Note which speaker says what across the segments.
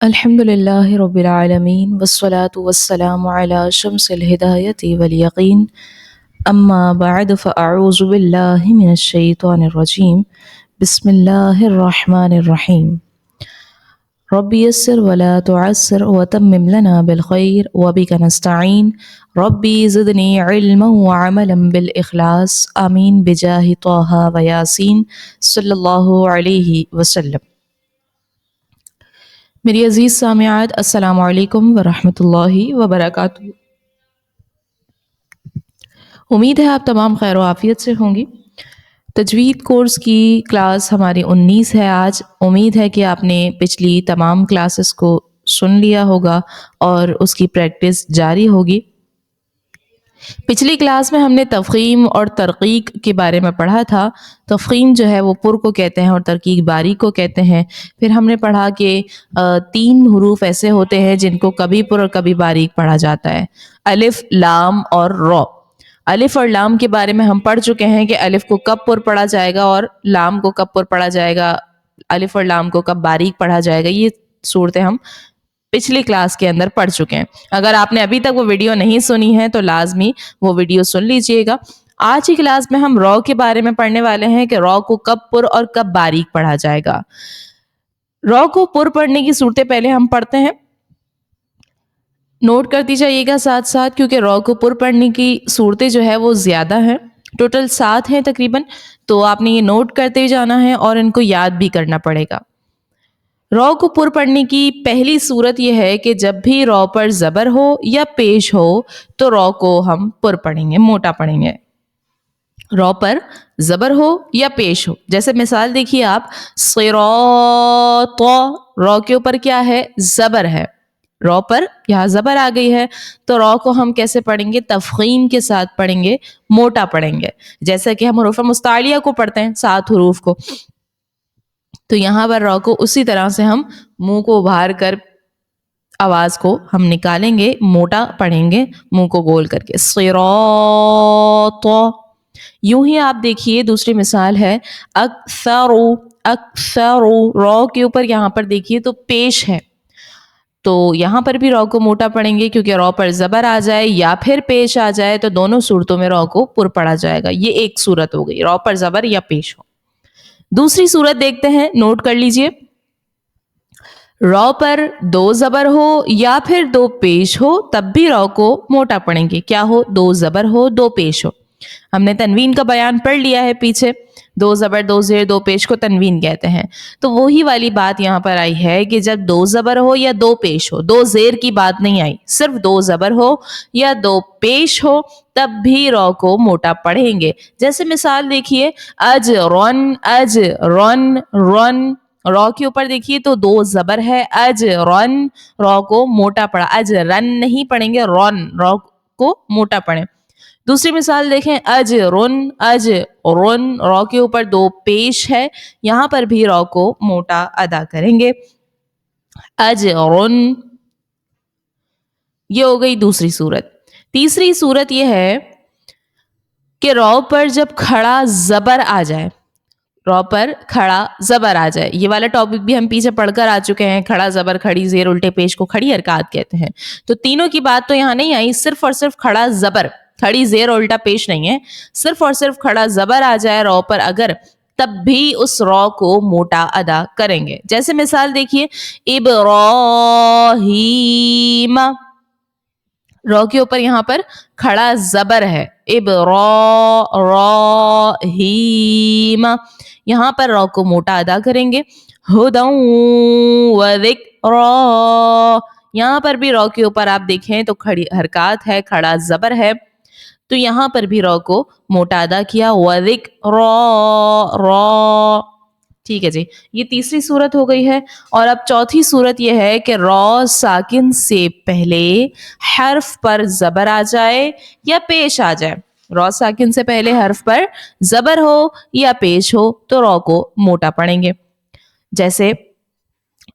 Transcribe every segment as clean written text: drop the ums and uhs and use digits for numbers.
Speaker 1: الحمد لله رب العالمين والصلاة والسلام على شمس الهداية واليقين أما بعد فأعوذ بالله من الشيطان الرجيم بسم الله الرحمن الرحيم رب يسر ولا تعسر وتمم لنا بالخير وبك نستعين ربي زدني علما وعملا بالإخلاص آمين بجاه طه وياسين صلی اللہ علیہ وسلم۔ میری عزیز سامعات، السلام علیکم ورحمۃ اللہ وبرکاتہ۔ امید ہے آپ تمام خیر و عافیت سے ہوں گی۔ تجوید کورس کی کلاس ہماری 19 ہے آج۔ امید ہے کہ آپ نے پچھلی تمام کلاسز کو سن لیا ہوگا اور اس کی پریکٹس جاری ہوگی۔ پچھلی کلاس میں ہم نے تفخیم اور ترقیق کے بارے میں پڑھا تھا۔ تفخیم جو ہے وہ پر کو کہتے ہیں اور ترقیق باریک کو کہتے ہیں۔ پھر ہم نے پڑھا کہ 3 حروف ایسے ہوتے ہیں جن کو کبھی پر اور کبھی باریک پڑھا جاتا ہے، الف، لام اور را۔ الف اور لام کے بارے میں ہم پڑھ چکے ہیں کہ الف کو کب پر پڑھا جائے گا اور لام کو کب پر پڑھا جائے گا، الف اور لام کو کب باریک پڑھا جائے گا۔ یہ صورتیں ہم پچھلی کلاس کے اندر پڑھ چکے ہیں۔ اگر آپ نے ابھی تک وہ ویڈیو نہیں سنی ہے تو لازمی وہ ویڈیو سن لیجئے گا۔ آج کی کلاس میں ہم را کے بارے میں پڑھنے والے ہیں کہ را کو کب پر اور کب باریک پڑھا جائے گا۔ را کو پر پڑھنے کی صورتیں پہلے ہم پڑھتے ہیں، نوٹ کرتی جائیے گا ساتھ ساتھ، کیونکہ را کو پر پڑھنے کی صورتیں جو ہے وہ زیادہ ہیں، ٹوٹل 7 ہیں تقریباً، تو آپ نے یہ نوٹ کرتے جانا ہے اور ان کو یاد بھی کرنا پڑے گا۔ را کو پر پڑھنے کی پہلی صورت یہ ہے کہ جب بھی را پر زبر ہو یا پیش ہو تو را کو ہم پر پڑھیں گے، موٹا پڑھیں گے۔ را پر زبر ہو یا پیش ہو، جیسے مثال دیکھیے آپ، صراط، را کے اوپر کیا ہے؟ زبر ہے، را پر یہاں زبر آ گئی ہے تو را کو ہم کیسے پڑھیں گے؟ تفخیم کے ساتھ پڑھیں گے، موٹا پڑھیں گے، جیسا کہ ہم حروف مستعلیہ کو پڑھتے ہیں، 7 حروف کو۔ تو یہاں پر را کو اسی طرح سے ہم منہ کو ابھار کر آواز کو ہم نکالیں گے، موٹا پڑھیں گے، منہ کو گول کر کے، صراط۔ یوں ہی آپ دیکھیے دوسری مثال ہے اکثر، اکثر، را کے اوپر یہاں پر دیکھیے تو پیش ہے، تو یہاں پر بھی را کو موٹا پڑھیں گے، کیونکہ را پر زبر آ جائے یا پھر پیش آ جائے تو دونوں صورتوں میں را کو پر پڑھا جائے گا۔ یہ ایک صورت ہو گئی، را پر زبر یا پیش ہو۔ دوسری صورت دیکھتے ہیں، نوٹ کر لیجئے، را پر 2 زبر ہو یا پھر 2 پیش ہو تب بھی را کو موٹا پڑھیں گے۔ کیا ہو؟ 2 زبر ہو، 2 پیش ہو۔ ہم نے تنوین کا بیان پڑھ لیا ہے پیچھے، 2 زبر 2 زیر 2 پیش کو تنوین کہتے ہیں۔ تو وہی والی بات یہاں پر آئی ہے کہ جب 2 زبر ہو یا 2 پیش ہو، 2 زیر کی بات نہیں آئی، صرف 2 زبر ہو یا 2 پیش ہو تب بھی را کو موٹا پڑھیں گے۔ جیسے مثال دیکھیے، اجرن، اجرن، رن، را کے اوپر دیکھیے تو 2 زبر ہے، اجرن، را کو موٹا پڑھا، اجرن نہیں پڑھیں گے، رن، را کو موٹا پڑھیں۔ دوسری مثال دیکھیں، اجرن، اجرن، را کے اوپر 2 پیش ہے، یہاں پر بھی را کو موٹا ادا کریں گے، اجرن۔ یہ ہو گئی دوسری صورت۔ تیسری صورت یہ ہے کہ را پر جب کھڑا زبر آ جائے، را پر کھڑا زبر آ جائے، یہ والا ٹاپک بھی ہم پیچھے پڑھ کر آ چکے ہیں، کھڑا زبر، کھڑی زیر، الٹے پیش کو کھڑی حرکات کہتے ہیں۔ تو تینوں کی بات تو یہاں نہیں آئی، صرف اور صرف کھڑا زبر، کھڑی زیر اور الٹا پیش نہیں ہے، صرف اور صرف کھڑا زبر آ جائے را پر اگر، تب بھی اس را کو موٹا ادا کریں گے۔ جیسے مثال دیکھیے، ابراہیم، را کے اوپر یہاں پر کھڑا زبر ہے، ابراہیم، یہاں پر را کو موٹا ادا کریں گے، ہدی وذکری، یہاں پر بھی را کے اوپر آپ دیکھیں تو کھڑی حرکات ہے، کھڑا زبر ہے، تو یہاں پر بھی را کو موٹا ادا کیا، وذکری، را۔ ٹھیک ہے جی، یہ تیسری صورت ہو گئی ہے۔ اور اب چوتھی صورت یہ ہے کہ را ساکن سے پہلے حرف پر زبر آ جائے یا پیش آ جائے، را ساکن سے پہلے حرف پر زبر ہو یا پیش ہو تو را کو موٹا پڑھیں گے۔ جیسے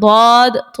Speaker 1: ضاد, ط,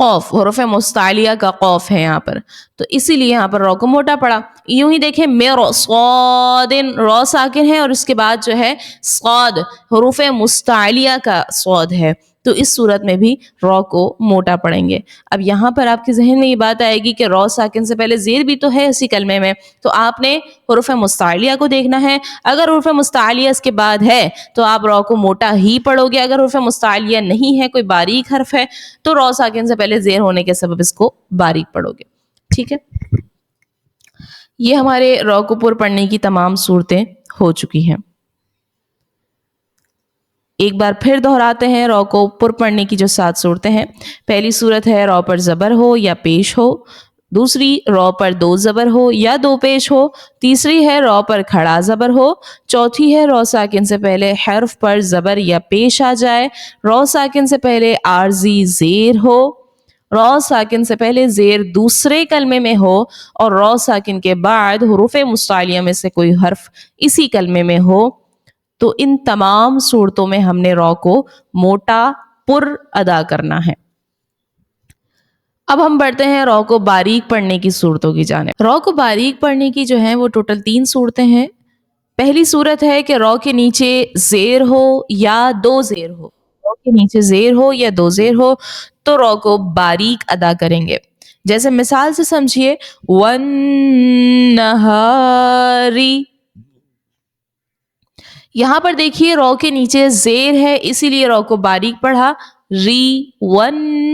Speaker 1: قوف حروف مستعلیہ کا قوف ہے یہاں پر، تو اسی لیے یہاں پر رو کو موٹا پڑا. یوں ہی دیکھیں میرو صادن، رو ساکن ہے اور اس کے بعد جو ہے صاد حروف مستعلیہ کا صاد ہے، تو اس صورت میں بھی رو کو موٹا پڑیں گے. اب یہاں پر آپ کے ذہن میں یہ بات آئے گی کہ رو ساکن سے پہلے زیر بھی تو ہے اسی کلمے میں، تو آپ نے حروف مستعلیہ کو دیکھنا ہے. اگر حروف مستعلیہ اس کے بعد ہے تو آپ رو کو موٹا ہی پڑھو گے. اگر حروف مستعلیہ نہیں ہے، کوئی باریک حرف ہے، تو رو ساکن سے پہلے زیر ہونے کے سبب اس کو باریک پڑھو گے. ٹھیک ہے، یہ ہمارے رو کو پر پڑھنے کی تمام صورتیں ہو چکی ہیں. ایک بار پھر دہراتے ہیں رو کو پر پڑھنے کی جو 7 صورتیں ہیں. پہلی صورت ہے رو پر زبر ہو یا پیش ہو. دوسری رو پر 2 زبر ہو یا 2 پیش ہو. تیسری ہے رو پر کھڑا زبر ہو. چوتھی ہے رو ساکن سے پہلے حرف پر زبر یا پیش آ جائے. رو ساکن سے پہلے عارضی زیر ہو. رو ساکن سے پہلے زیر دوسرے کلمے میں ہو اور رو ساکن کے بعد حروف مستعلیہ میں سے کوئی حرف اسی کلمے میں ہو. تو ان تمام صورتوں میں ہم نے رو کو موٹا پر ادا کرنا ہے. اب ہم بڑھتے ہیں رو کو باریک پڑھنے کی صورتوں کی جانب. رو کو باریک پڑھنے کی جو ہیں وہ ٹوٹل 3 صورتیں ہیں. پہلی صورت ہے کہ رو کے نیچے زیر ہو یا 2 زیر ہو. رو کے نیچے زیر ہو یا 2 زیر ہو تو رو کو باریک ادا کریں گے. جیسے مثال سے سمجھیے وَالنَّهَارِ. یہاں پر دیکھیے رو کے نیچے زیر ہے اسی لیے رو کو باریک پڑھا. ری وَالنَّهَارِ.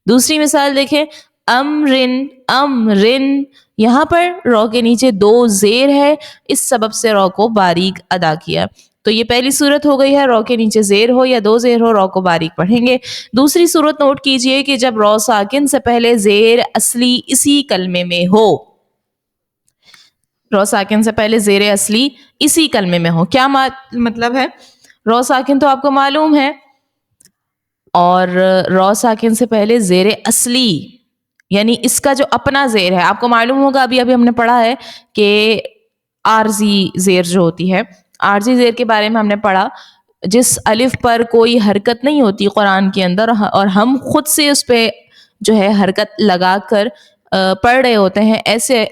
Speaker 1: دوسری مثال دیکھیں امرن امرن. یہاں پر رو کے نیچے 2 زیر ہے، اس سبب سے رو کو باریک ادا کیا. تو یہ پہلی صورت ہو گئی ہے، رو کے نیچے زیر ہو یا 2 زیر ہو رو کو باریک پڑھیں گے. دوسری صورت نوٹ کیجئے کہ جب رو ساکن سے پہلے زیر اصلی اسی کلمے میں ہو. رو ساکن سے پہلے زیر اصلی اسی کلمے میں ہو. کیا مطلب ہے؟ رو ساکن تو آپ کو معلوم ہے، اور رو ساکن سے پہلے زیر اصلی یعنی اس کا جو اپنا زیر ہے، آپ کو معلوم ہوگا ابھی ہم نے پڑھا ہے کہ عارضی زیر جو ہوتی ہے، عارضی زیر کے بارے میں ہم نے پڑھا جس الف پر کوئی حرکت نہیں ہوتی قرآن کے اندر اور ہم خود سے اس پہ جو ہے حرکت لگا کر پڑھ رہے ہوتے ہیں، ایسے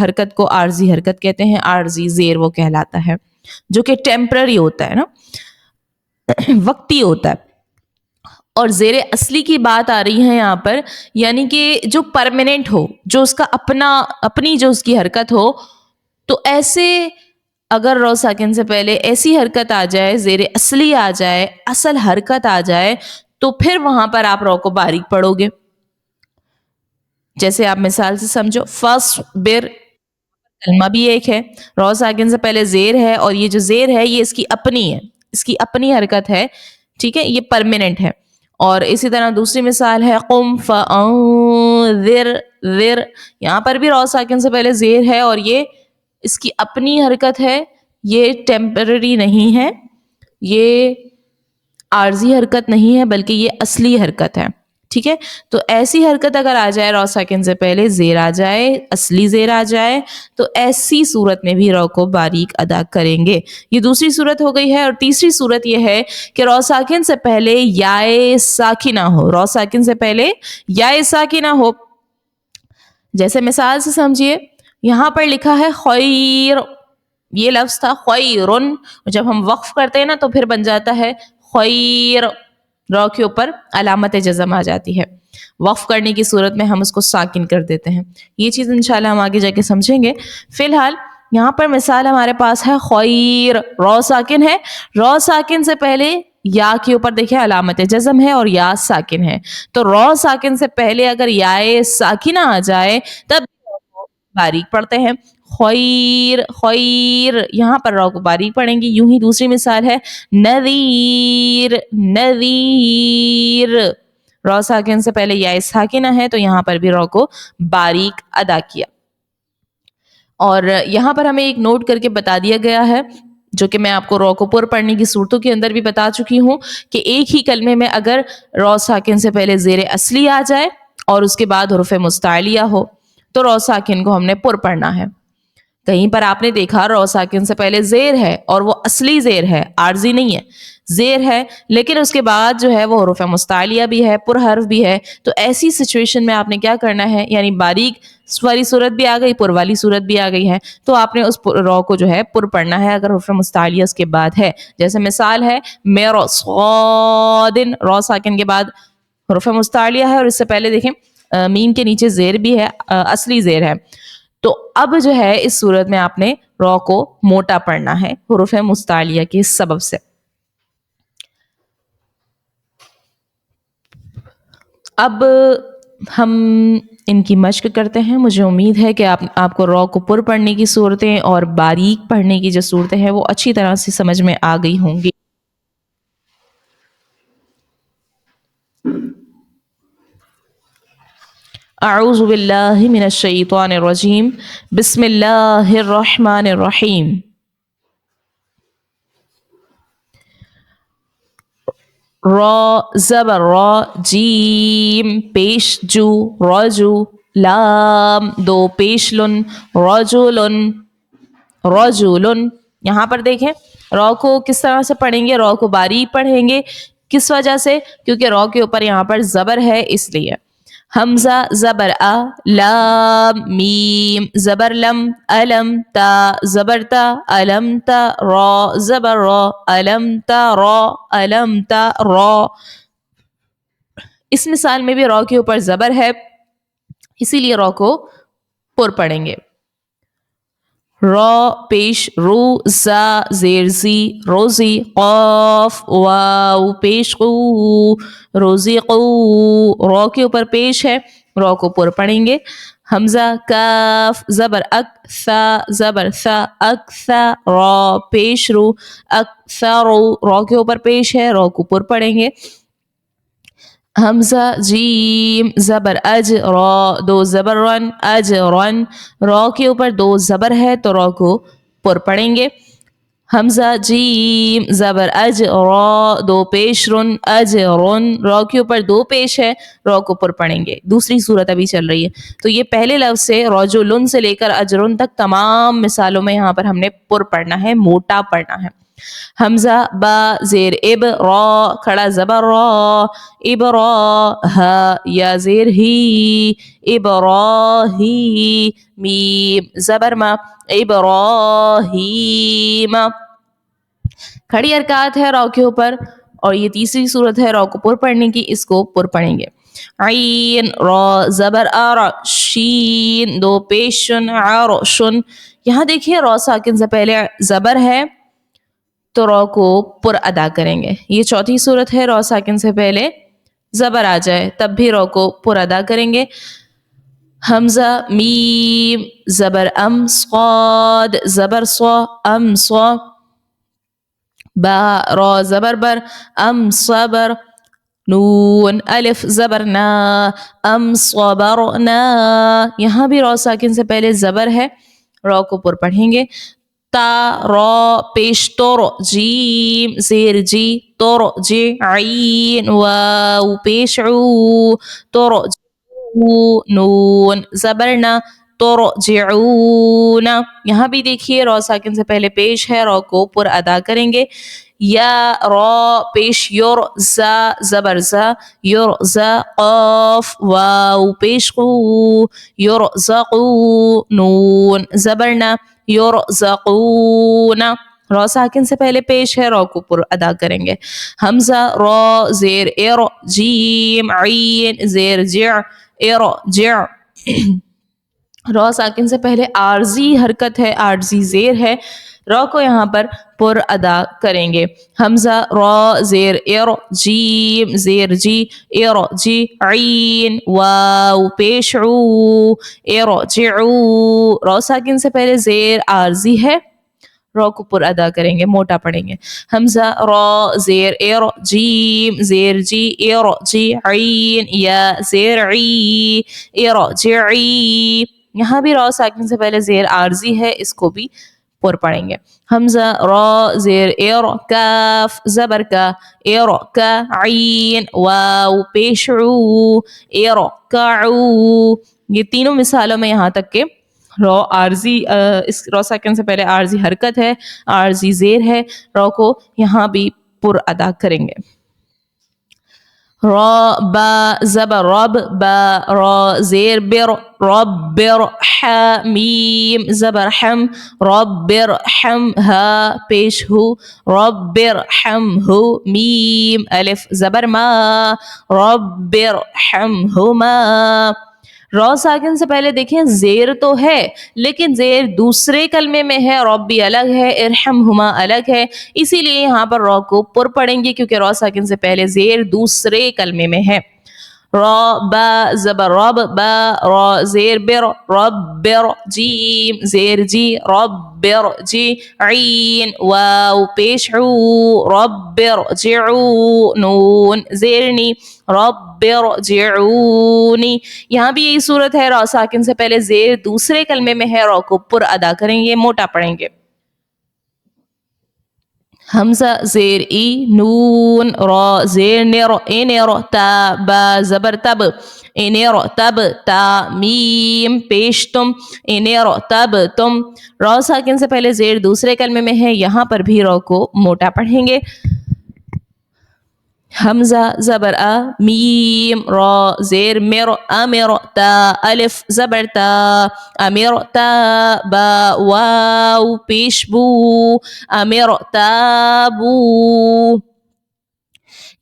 Speaker 1: حرکت کو عارضی حرکت کہتے ہیں. عارضی زیر وہ کہلاتا ہے جو کہ ٹیمپرری ہوتا ہے نا، وقتی ہوتا ہے. اور زیر اصلی کی بات آ رہی ہے یہاں پر، یعنی کہ جو پرماننٹ ہو، جو اس کا اپنی جو اس کی حرکت ہو. تو ایسے اگر رو ساکن سے پہلے ایسی حرکت آ جائے، زیر اصلی آ جائے، اصل حرکت آ جائے، تو پھر وہاں پر آپ رو کو باریک پڑھو گے. جیسے آپ مثال سے سمجھو فَاصْبِرْ. کلمہ بھی ایک ہے، رو ساکن سے پہلے زیر ہے اور یہ جو زیر ہے یہ اس کی اپنی ہے، اس کی اپنی حرکت ہے. ٹھیک ہے، یہ پرماننٹ ہے. اور اسی طرح دوسری مثال ہے قم فَأَنذِرْ. ذر، یہاں پر بھی رو ساکن سے پہلے زیر ہے اور یہ اس کی اپنی حرکت ہے، یہ ٹیمپرری نہیں ہے، یہ عارضی حرکت نہیں ہے بلکہ یہ اصلی حرکت ہے. ٹھیک ہے، تو ایسی حرکت اگر آ جائے رو ساکن سے پہلے زیر آ جائے، اصلی زیر آ جائے، تو ایسی صورت میں بھی رو کو باریک ادا کریں گے. یہ دوسری صورت ہو گئی ہے. اور تیسری صورت یہ ہے کہ رو ساکن سے پہلے یائے ساکنہ ہو. رو ساکن سے پہلے یائے ساکنہ ہو. جیسے مثال سے سمجھیے یہاں پر لکھا ہے خیر، یہ لفظ تھا خیرن، جب ہم وقف کرتے ہیں نا تو پھر بن جاتا ہے خیر. رو کے اوپر علامت جزم آ جاتی ہے. وقف کرنے کی صورت میں ہم اس کو ساکن کر دیتے ہیں. یہ چیز انشاءاللہ ہم آگے جا کے سمجھیں گے. فی الحال یہاں پر مثال ہمارے پاس ہے خیر، رو ساکن ہے. رو ساکن سے پہلے یا کے اوپر دیکھیں علامت جزم ہے اور یا ساکن ہے. تو رو ساکن سے پہلے اگر یائے ساکنہ آ جائے تب باریک پڑھتے ہیں. خیر خیر، یہاں پر رو کو باریک پڑھیں گی. یوں ہی دوسری مثال ہے نذیر نذیر. رو ساکن سے پہلے یا ساکنہ ہے تو یہاں پر بھی رو کو باریک ادا کیا. اور یہاں پر ہمیں ایک نوٹ کر کے بتا دیا گیا ہے جو کہ میں آپ کو رو کو پر پڑھنے کی صورتوں کے اندر بھی بتا چکی ہوں کہ ایک ہی کلمے میں اگر رو ساکن سے پہلے زیر اصلی آ جائے اور اس کے بعد حروف مستعلیہ ہو تو رو ساکن کو ہم نے پر پڑھنا ہے. کہیں پر آپ نے دیکھا رو ساکن سے پہلے زیر ہے اور وہ اصلی زیر ہے، عارضی نہیں ہے، زیر ہے، لیکن اس کے بعد جو ہے وہ حروف مستعلیہ بھی ہے، پر حرف بھی ہے. تو ایسی سچویشن میں آپ نے کیا کرنا ہے، یعنی باریک والی صورت بھی آ گئی، پر والی صورت بھی آ گئی ہے، تو آپ نے اس رو کو جو ہے پر پڑھنا ہے اگر حروف مستعلیہ اس کے بعد ہے. جیسے مثال ہے میرو صادن، رو ساکن کے بعد حروف مستعلیہ ہے اور اس سے پہلے دیکھیں میم کے نیچے زیر بھی ہے، اصلی زیر ہے. تو اب جو ہے اس صورت میں آپ نے رو کو موٹا پڑھنا ہے حروف مستعلیہ کے سبب سے. اب ہم ان کی مشق کرتے ہیں. مجھے امید ہے کہ آپ کو رو کو پر پڑھنے کی صورتیں اور باریک پڑھنے کی جو صورتیں ہیں وہ اچھی طرح سے سمجھ میں آ گئی ہوں گی. اعوذ باللہ من الشیطان الرجیم، بسم اللہ الرحمن الرحیم. را زبر را، جیم پیش جو رجو، لام دو پیش لن رجلن رجلن. یہاں پر دیکھیں رو کو کس طرح سے پڑھیں گے، رو کو باریک پڑھیں گے. کس وجہ سے؟ کیونکہ رو کے اوپر یہاں پر زبر ہے اس لیے. حمزہ زبر ا، لام میم زبر لم، الم تا زبر تا، الم تا را زبر را، الم تا را، الم تا را. اس مثال میں بھی رو کے اوپر زبر ہے، اسی لیے رو کو پر پڑھیں گے. را پیش رو، زا زیر زی روزی، قاف واو پیش قو روزی قو. رو کے اوپر پیش ہے، رو کو پر پڑھیں گے. حمزہ کاف زبر اک، ثا زبر ثا، اک ثا را پیش رو، اک ثا رو. رو کے اوپر پیش ہے، رو کو پر پڑھیں گے. حمزہ جیم زبر اج، را دو زبر رن، اج رن. رو کے اوپر دو زبر ہے تو رو کو پر پڑھیں گے. حمزہ جیم زبر اج، را دو پیش رن، اج رن. رو کے اوپر دو پیش ہے، رو کو پر پڑھیں گے. دوسری صورت ابھی چل رہی ہے. تو یہ پہلے لفظ سے رجلن سے لے کر اجرن تک تمام مثالوں میں یہاں پر ہم نے پر پڑھنا ہے، موٹا پڑھنا ہے. حمزہ با زیر اب، را کھڑا زبر را، اب را ہا یا زیر ہی، اب را ہی. میم زبر ما، ابراہیم. کھڑی حرکات ہے رو کے اوپر اور یہ تیسری صورت ہے رو کو پر پڑھنے کی، اس کو پر پڑھیں گے. عین را زبر ار، شین دو پیشن عرشن. یہاں دیکھیے رو ساکن سے پہلے زبر ہے تو رو کو پر ادا کریں گے. یہ چوتھی صورت ہے رو ساکن سے پہلے زبر آ جائے تب بھی رو کو پر ادا کریں گے. حمزہ میم زبر ام، صاد زبر صا، ام صا. با را زبر بر، ام صبر. نون الف زبر نا، ام صبرنا. یہاں بھی رو ساکن سے پہلے زبر ہے، رو کو پر پڑھیں گے. تا را پیش تور، جیم زیر جی تور جی، عین واو پیش عو تور جی، نون زبرنا ترجعون. یہاں بھی دیکھیے رو ساکن سے پہلے پیش ہے، رو کو پر ادا کریں گے. یا را پیش یور، زا زبر زا یرزا، قاف واو پیش قو یرزقو، نون زبرنا یرزقون. رو ساکن سے پہلے پیش ہے، رو کو پر ادا کریں گے. حمزہ را زیر ار، جیم عین زیر جع ارجع. رو ساکن سے پہلے عارضی حرکت ہے، عارضی زیر ہے، رو کو یہاں پر پر ادا کریں گے. حمزہ را زیر ار، جیم زیر جی ارجی، عین واو پیش عو ارجعو. رو ساکن سے پہلے زیر عارضی ہے، رو کو پر ادا کریں گے، موٹا پڑھیں گے. حمزہ را زیر ار، جیم زیر جی ارجی، عین یا زیر عی ارجعی. یہاں بھی رو ساکن سے پہلے زیر عارضی ہے، اس کو بھی پر پڑھیں گے. حمزہ را زیر ار، کاف زبر کا، ار کا، عین واو پیش عو ارکعو. یہ تینوں مثالوں میں یہاں تک کہ رو عارضی اس رو ساکن سے پہلے عارضی حرکت ہے، عارضی زیر ہے، رو کو یہاں بھی پر ادا کریں گے. را با زبر رب با را زیر بر رب بر ح میم زبر حم رب بر حم ها پیش ہو رب بر حم ہو میم الف زبر ما رب بر حم ہما. رو ساکن سے پہلے دیکھیں زیر تو ہے لیکن زیر دوسرے کلمے میں ہے، ربی الگ ہے، ارحمہما الگ ہے، اسی لیے یہاں پر رو کو پر پڑھیں گے کیونکہ رو ساکن سے پہلے زیر دوسرے کلمے میں ہے. را با زبر رب با را زیر بر رب بر جیم زیر جی رب بر جی عین واو پیش عو رب بر جعو نون زیرنی رب ارجعونی. یہاں بھی یہی صورت ہے، را ساکن سے پہلے زیر دوسرے کلمے میں ہے، رو کو پر ادا کریں گے، موٹا پڑھیں گے. حمزہ زیر ای نون را زیر نر انر تا با زبر تب انر تب تا میم پیش تم انر تب تم. را ساکن سے پہلے زیر دوسرے کلمے میں ہے، یہاں پر بھی رو کو موٹا پڑھیں گے. حمزہ زبر ا میم را زیر مر امر تا الف زبر تا امر تا با واو پیش بو امر تابو.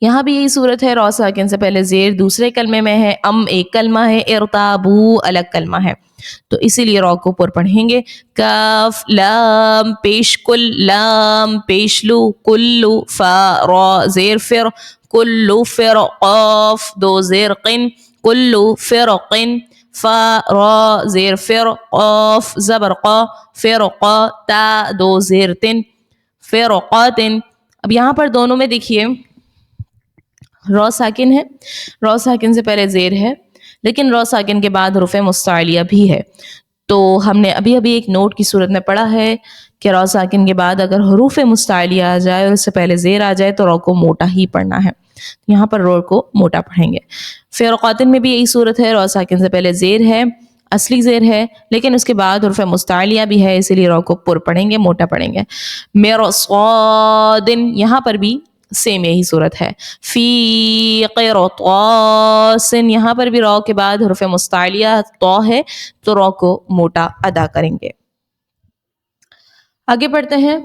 Speaker 1: یہاں بھی یہی صورت ہے، رو ساکن سے پہلے زیر دوسرے کلمے میں ہے، ام ایک کلمہ ہے، ارتابو الگ کلمہ ہے، تو اسی لیے رو کو پر پڑھیں گے. کاف لام پیش کل لام پیش لو کلو فا را زیر فر کلو فر قاف دو زیر قن کلو فرقن فا را زیر فر قاف زبر قا فرقا تا دو زیر تن فرقاتن. اب یہاں پر دونوں میں دیکھیے رو ساکن ہے، رو ساکن سے پہلے زیر ہے لیکن رو ساکن کے بعد حروف مستعلیہ بھی ہے. تو ہم نے ابھی ایک نوٹ کی صورت میں پڑھا ہے کہ رو ساکن کے بعد اگر حروف مستعلیہ آ جائے اور اس سے پہلے زیر آ جائے تو رو کو موٹا ہی پڑھنا ہے. یہاں پر رو کو موٹا پڑھیں گے. فرقاتن میں بھی یہی صورت ہے، رو ساکن سے پہلے زیر ہے، اصلی زیر ہے لیکن اس کے بعد حروف مستعلیہ بھی ہے، اسی لیے رو کو پر پڑھیں گے، موٹا پڑھیں گے. مرصادن یہاں پر بھی سیم یہی صورت ہے. فی قرطاس یہاں پر بھی رو کے بعد حروف مستعلیہ تو ہے تو رو کو موٹا ادا کریں گے. آگے بڑھتے ہیں.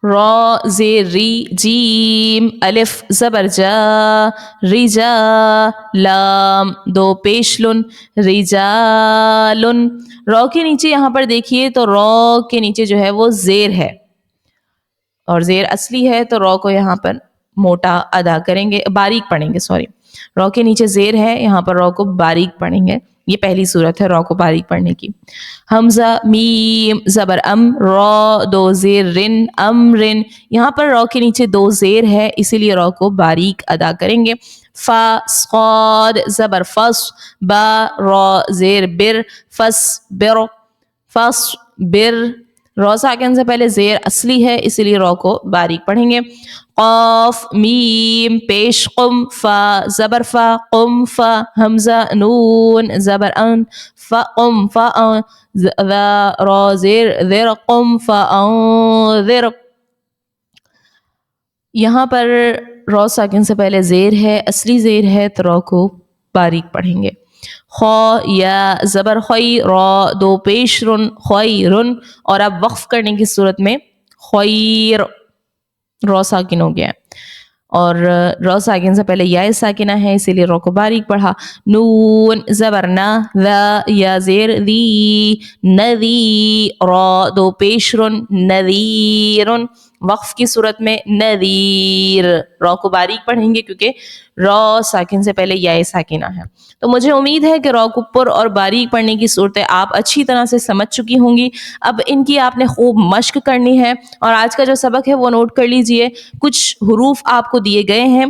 Speaker 1: را زیر ری جیم الف زبر جا رجا لام دو پیش لن رجالن. رو کے نیچے یہاں پر دیکھیے تو رو کے نیچے جو ہے وہ زیر ہے اور زیر اصلی ہے تو رو کو یہاں پر موٹا ادا کریں گے، باریک پڑھیں گے. سوری، رو کے نیچے زیر ہے، یہاں پر رو کو باریک پڑھیں گے. یہ پہلی صورت ہے رو کو باریک پڑھنے کی. حمزہ میم زبر ام رو دو زیر رن امرن یہاں پر رو کے نیچے دو زیر ہے اسی لیے رو کو باریک ادا کریں گے. فا صاد زبر فص با رو زیر بر فس بر فص بر. رو ساکن سے پہلے زیر اصلی ہے اسی لیے رو کو باریک پڑھیں گے. قاف میم پیش قم فا زبر فا قم فا حمزہ نون زبر ان فا قم فا را زیر ذر قم فا انذر. یہاں پر رو ساکن سے پہلے زیر ہے، اصلی زیر ہے تو رو کو باریک پڑھیں گے. خو یا زبر خوی رو دو پیش رن خویرن اور اب وقف کرنے کی صورت میں خویر رو ساکن ہو گیا اور رو ساکن سے پہلے یا ساکنہ ہے اسی لیے رو کو باریک پڑھا. نون زبر نا ذا یا زیر ذی نذی رو دو پیش رن نذیرن وقف کی صورت میں نذیر. رو کو باریک پڑھیں گے کیونکہ رو ساکن سے پہلے یا ساکنہ ہے. تو مجھے امید ہے کہ رو کو پر اور باریک پڑھنے کی صورتیں آپ اچھی طرح سے سمجھ چکی ہوں گی. اب ان کی آپ نے خوب مشق کرنی ہے اور آج کا جو سبق ہے وہ نوٹ کر لیجئے. کچھ حروف آپ کو دیے گئے ہیں،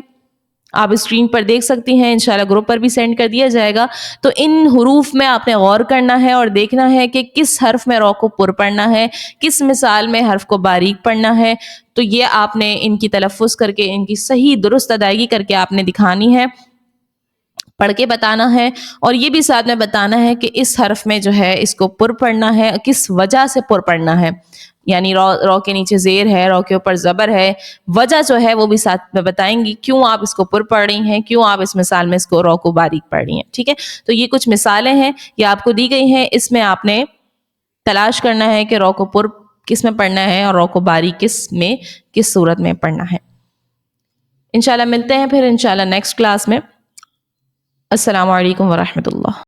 Speaker 1: آپ اسکرین پر دیکھ سکتی ہیں، انشاءاللہ گروپ پر بھی سینڈ کر دیا جائے گا. تو ان حروف میں آپ نے غور کرنا ہے اور دیکھنا ہے کہ کس حرف میں رو کو پر پڑھنا ہے، کس مثال میں حرف کو باریک پڑھنا ہے. تو یہ آپ نے ان کی تلفظ کر کے ان کی صحیح درست ادائیگی کر کے آپ نے دکھانی ہے. پڑھ کے بتانا ہے، اور یہ بھی ساتھ میں بتانا ہے کہ اس حرف میں جو ہے اس کو پر پڑھنا ہے، کس وجہ سے پر پڑھنا ہے، یعنی رو کے نیچے زیر ہے، رو کے اوپر زبر ہے، وجہ جو ہے وہ بھی ساتھ میں بتائیں گی، کیوں آپ اس کو پر پڑھ رہی ہیں، کیوں آپ اس مثال میں اس کو رو کو باریک پڑھ رہی ہیں. ٹھیک ہے، تو یہ کچھ مثالیں ہیں، یہ آپ کو دی گئی ہیں، اس میں آپ نے تلاش کرنا ہے کہ رو کو پر کس میں پڑھنا ہے اور رو کو باریک کس صورت میں پڑھنا ہے. انشاءاللہ ملتے ہیں پھر انشاءاللہ نیکسٹ کلاس میں. السلام علیکم ورحمۃ اللہ.